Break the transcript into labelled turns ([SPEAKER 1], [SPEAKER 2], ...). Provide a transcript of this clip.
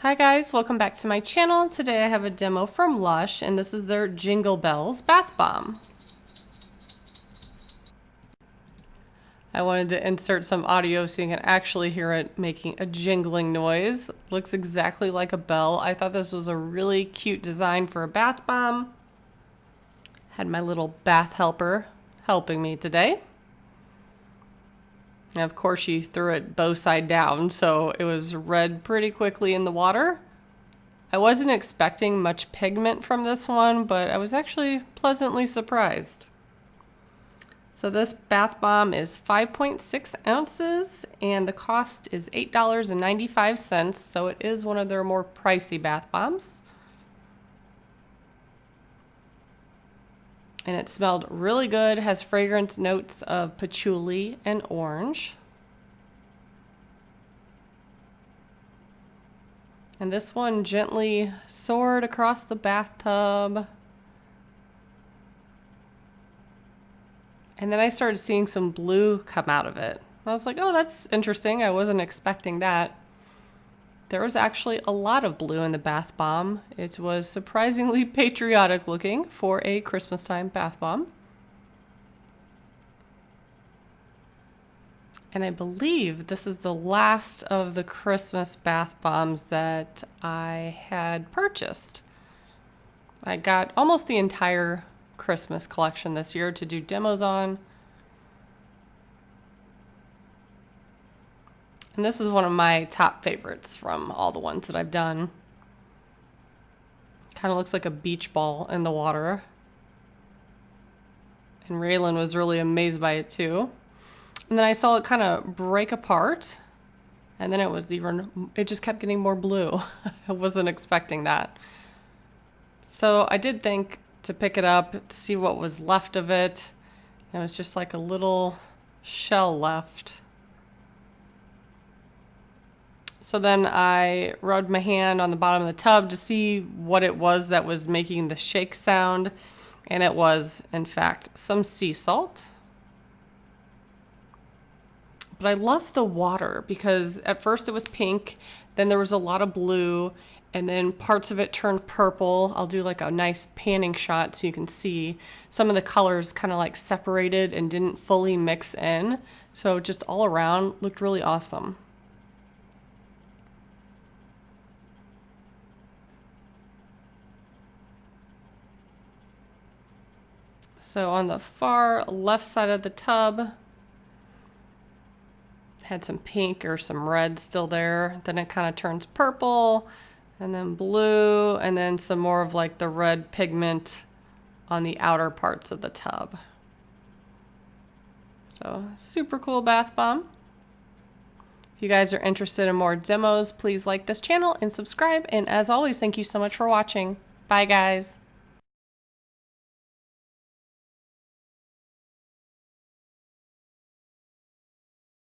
[SPEAKER 1] Hi guys, welcome back to my channel. Today I have a demo from Lush and this is their Jingle Bells bath bomb. I wanted to insert some audio so you can actually hear it making a jingling noise. Looks exactly like a bell. I thought this was a really cute design for a bath bomb. Had my little bath helper helping me today. And of course she threw it bow side down, so it was red pretty quickly in the water. I wasn't expecting much pigment from this one, but I was actually pleasantly surprised. So this bath bomb is 5.6 ounces and the cost is $8.95, so it is one of their more pricey bath bombs. And it smelled really good, has fragrance notes of patchouli and orange. And this one gently soared across the bathtub. And then I started seeing some blue come out of it. I was like, oh, that's interesting. I wasn't expecting that. There was actually a lot of blue in the bath bomb. It was surprisingly patriotic looking for a Christmas time bath bomb. And I believe this is the last of the Christmas bath bombs that I had purchased. I got almost the entire Christmas collection this year to do demos on. And this is one of my top favorites from all the ones that I've done. Kind of looks like a beach ball in the water. And Raylan was really amazed by it too. And then I saw it kind of break apart. And then it just kept getting more blue. I wasn't expecting that. So I did think to pick it up to see what was left of it. It was just like a little shell left. So then I rubbed my hand on the bottom of the tub to see what it was that was making the shake sound. And it was, in fact, some sea salt. But I love the water because at first it was pink, then there was a lot of blue, and then parts of it turned purple. I'll do like a nice panning shot so you can see some of the colors kind of like separated and didn't fully mix in. So just all around looked really awesome. So on the far left side of the tub, had some pink or some red still there. Then it kind of turns purple and then blue and then some more of like the red pigment on the outer parts of the tub. So super cool bath bomb. If you guys are interested in more demos, please like this channel and subscribe. And as always, thank you so much for watching. Bye guys.